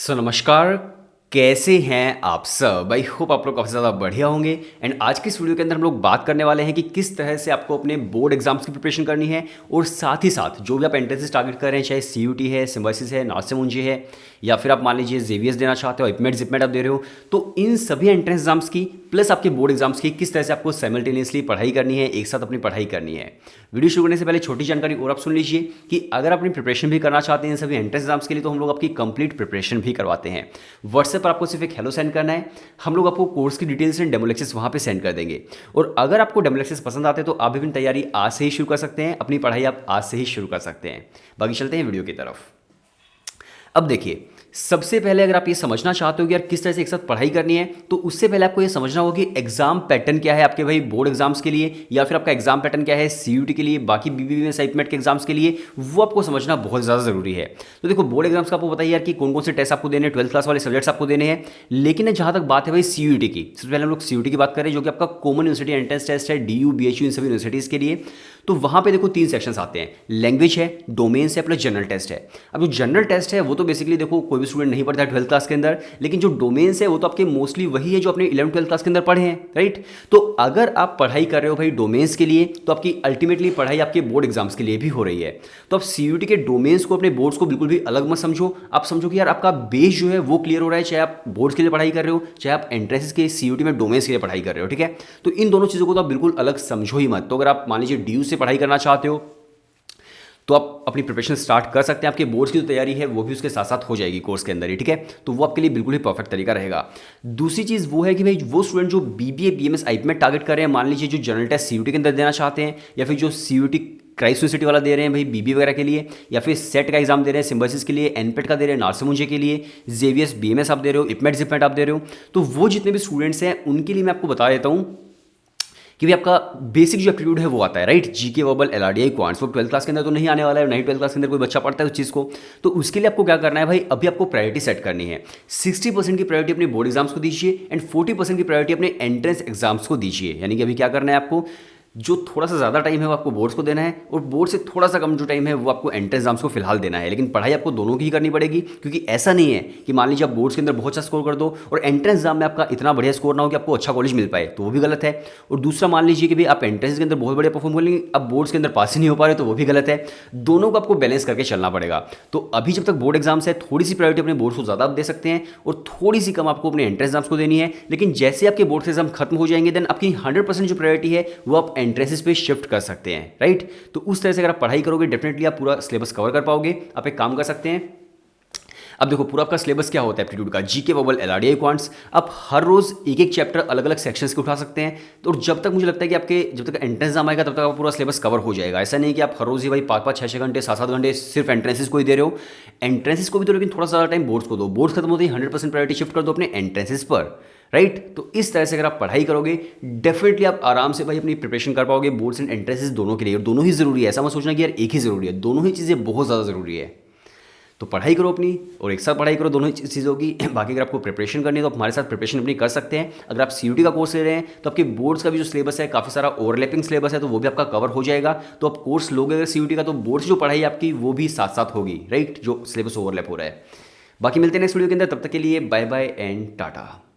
नमस्कार। कैसे हैं आप सब? आई होप आप लोग काफ़ी ज़्यादा बढ़िया होंगे। एंड आज की इस वीडियो के अंदर हम लोग बात करने वाले हैं कि किस तरह से आपको अपने बोर्ड एग्जाम्स की प्रिपरेशन करनी है और साथ ही साथ जो भी आप एंट्रेंसेस टारगेट कर रहे हैं, चाहे सीयूटी है, सिम्बायोसिस है, नासेमुंजी है, या फिर आप मान लीजिए जेवीएस देना चाहते हो, इपमेट जिपमेट आप दे रहे हो, तो इन सभी एंट्रेंस एग्जाम्स की प्लस आपके बोर्ड एग्जाम्स की किस तरह से आपको साइमल्टेनियसली पढ़ाई करनी है, एक साथ अपनी पढ़ाई करनी है। वीडियो शुरू करने से पहले छोटी जानकारी और आप सुन लीजिए कि अगर आप अपनी प्रिपरेशन भी करना चाहते हैं इन सभी एंट्रेंस एग्जाम्स के लिए, तो हम लोग आपकी कंप्लीट प्रिपरेशन भी करवाते हैं। व्हाट्सएप पर आपको सिर्फ एक हेलो सेंड करना है, हम लोग आपको कोर्स की डिटेल्स एंड डेमो लेक्चर्स वहाँ पे सेंड कर देंगे। और अगर आपको डेमो लेक्चर्स पसंद आते हैं तो आप भी अपनी तैयारी आज से ही शुरू कर सकते हैं, अपनी पढ़ाई आप आज से ही शुरू कर सकते हैं। बाकी चलते हैं वीडियो की तरफ। अब देखिए, सबसे पहले अगर आप ये समझना चाहते हो कि यार किस तरह से एक साथ पढ़ाई करनी है, तो उससे पहले आपको ये समझना होगा कि एग्जाम पैटर्न क्या है आपके भाई बोर्ड एग्जाम्स के लिए, या फिर आपका एग्जाम पैटर्न क्या है सीयूटी के लिए, बाकी बीबीबीएस आईपीमेट के एग्जाम्स के लिए, वो आपको समझना बहुत ज़्यादा जरूरी है। तो देखो, बोर्ड एग्जाम्स का आपको बताइए यार कि कौन कौन से टेस्ट आपको देने हैं, 12th क्लास वाले सब्जेक्ट्स आपको देने हैं। लेकिन जहाँ तक बात है भाई सीयूटी की, सबसे पहले हम लोग सीयूटी की बात करें, जो कि आपका कॉमन यूनिवर्सिटी एंट्रेंस टेस्ट है, डीयू बीएचयू इन सभी यूनिवर्सिटीज़ के लिए। तो वहाँ पे देखो 3 सेक्शंस आते हैं, लैंग्वेज है, डोमेन्स है, प्लस जनरल टेस्ट है। अब जो जनरल टेस्ट है वो तो बेसिकली देखो कोई भी स्टूडेंट नहीं पढ़ता है 12th क्लास के अंदर, लेकिन जो डोमेन्स है वो तो आपके मोस्टली वही है जो अपने 11th 12th क्लास के अंदर पढ़े हैं, राइट। तो अगर आप पढ़ाई कर रहे हो भाई डोमेन्स के लिए, तो आपकी अल्टीमेटली पढ़ाई आपके बोर्ड एग्जाम्स के लिए भी हो रही है। तो आप सीयूटी के डोमेन्स को, अपने बोर्ड्स को बिल्कुल भी अलग मत समझो। आप समझो कि यार आपका बेस जो है वो क्लियर हो रहा है, चाहे आप बोर्ड्स के लिए पढ़ाई कर रहे हो, चाहे आप एंट्रेंसेस के सीयूटी में डोमेन्स के लिए पढ़ाई कर रहे हो, ठीक है। तो इन दोनों चीज़ों को तो आप बिल्कुल अलग समझो ही मत। तो अगर आप मान लीजिए डीयू से पढ़ाई करना चाहते हो, तो आप अपनी प्रिपरेशन स्टार्ट कर सकते हैं। आपके बोर्ड्स की जो तैयारी है वो भी उसके साथ साथ हो जाएगी कोर्स के अंदर ही, ठीक है। तो वो आपके लिए बिल्कुल ही परफेक्ट तरीका रहेगा। दूसरी चीज़ वो है कि भाई वो स्टूडेंट जो बीबीए बीएमएस आईपीमेट टारगेट कर रहे हैं, मान लीजिए जो जनरल टेस्ट सीयूटी के अंदर देना चाहते हैं, या फिर जो सीयूटी क्राइस्ट यूनिवर्सिटी वाला दे रहे हैं भाई बीबी वगैरह के लिए, या फिर सेट का एग्जाम दे रहे हैं, सिम्बायोसिस के लिए, एनपेट का दे रहे हैं, नार्सिमुंजे के लिए, जेवीएस बीएमएस आप दे रहे हो, इपमेट जिपमेट आप दे रहे हो, तो वो जितने भी स्टूडेंट्स हैं उनके लिए मैं आपको बता देता हूँ कि भाई आपका बेसिक जो एप्टीट्यूड है वो आता है, right. GK verbal LRDI quants, वो 12th क्लास के अंदर तो नहीं आने वाला है, नहीं 12th क्लास के अंदर कोई बच्चा पढ़ता है उस चीज़ को। तो उसके लिए आपको क्या करना है भाई, अभी आपको प्रायोरिटी सेट करनी है। 60% की प्रायोरिटी अपने बोर्ड एग्जाम्स को दीजिए एंड 40% की प्रायोरिटी अपने एंट्रेंस एग्जाम्स को दीजिए। यानी कि अभी क्या करना है आपको, जो थोड़ा सा ज़्यादा टाइम है वो आपको बोर्ड्स को देना है, और बोर्ड से थोड़ा सा कम जो टाइम है वो आपको एंट्रेंस एग्जाम्स को फिलहाल देना है। लेकिन पढ़ाई आपको दोनों की ही करनी पड़ेगी, क्योंकि ऐसा नहीं है कि मान लीजिए आप बोर्ड्स के अंदर बहुत अच्छा स्कोर कर दो और एंट्रेंस एग्जाम में आपका इतना बढ़िया स्कोर ना हो कि आपको अच्छा कॉलेज मिल पाए, तो वो भी गलत है। और दूसरा, मान लीजिए कि भाई आप एंट्रेंस के अंदर बहुत बढ़िया परफॉर्म कर लेंगे, अब बोर्ड्स के अंदर पास ही नहीं हो पा रहे, तो वो भी गलत है। दोनों को आपको बैलेंस करके चलना पड़ेगा। तो अभी जब तक बोर्ड एग्जाम्स है, थोड़ी सी प्रायोरिटी अपने बोर्ड्स को ज़्यादा आप दे सकते हैं और थोड़ी सी कम आपको अपने एंट्रेंस एग्जाम्स को देनी है। लेकिन जैसे आपके बोर्ड एग्जाम खत्म हो जाएंगे, देन आपकी 100% जो प्रायोरिटी है वो आप एंट्रेंसेस पे शिफ्ट कर सकते हैं, राइट। तो उस तरह से अगर आप पढ़ाई करोगे, डेफिनेटली आप पूरा सिलेबस कवर कर पाओगे। आप एक काम कर सकते हैं, अब देखो पूरा आपका सिलेबस क्या होता है एप्टीट्यूड का, जीके वर्बल एलआरडीआई क्वांट्स, आप हर रोज एक एक चैप्टर अलग अलग सेक्शंस के उठा सकते हैं। तो जब तक मुझे लगता है कि आपके जब तक एंट्रेंस एग्जाम आएगा तब तक आपका पूरा सिलेबस कवर हो जाएगा। ऐसा नहीं कि आप हर रोज ही भाई 5-5, 6-6 घंटे, 7-7 घंटे सिर्फ एंट्रेंसेस को ही दे रहे हो। एंट्रेंसेस को भी दो, लेकिन थोड़ा सा टाइम बोर्ड्स को दो। बोर्ड्स खत्म होते ही 100% प्रायोरिटी शिफ्ट कर दो अपने एंट्रेंसेस पर, राइट। तो इस तरह से अगर आप पढ़ाई करोगे, डेफिनेटली आप आराम से भाई अपनी प्रिपरेशन कर पाओगे बोर्ड्स एंड एंट्रेंसेस दोनों के लिए। और दोनों ही जरूरी है, ऐसा मत सोचना कि यार एक ही जरूरी है, दोनों ही चीज़ें बहुत ज़्यादा जरूरी है। तो पढ़ाई करो अपनी, और एक साथ पढ़ाई करो दोनों ही चीज़ों की। बाकी अगर आपको प्रिपरेशन करनी है तो आप हमारे साथ प्रिपरेशन अपनी कर सकते हैं। अगर आप सीयूटी का कोर्स ले रहे हैं तो आपके बोर्ड्स का भी जो सिलेबस है, काफ़ी सारा ओवरलैपिंग सिलेबस है, तो वो भी आपका कवर हो जाएगा। तो आप कोर्स लोगे अगर सीयूटी का, तो बोर्ड्स जो पढ़ाई आपकी वो भी साथ साथ होगी, राइट, जो सिलेबस ओवरलैप हो रहा है। बाकी मिलते हैं नेक्स्ट वीडियो के अंदर, तब तक के लिए बाय बाय एंड टाटा।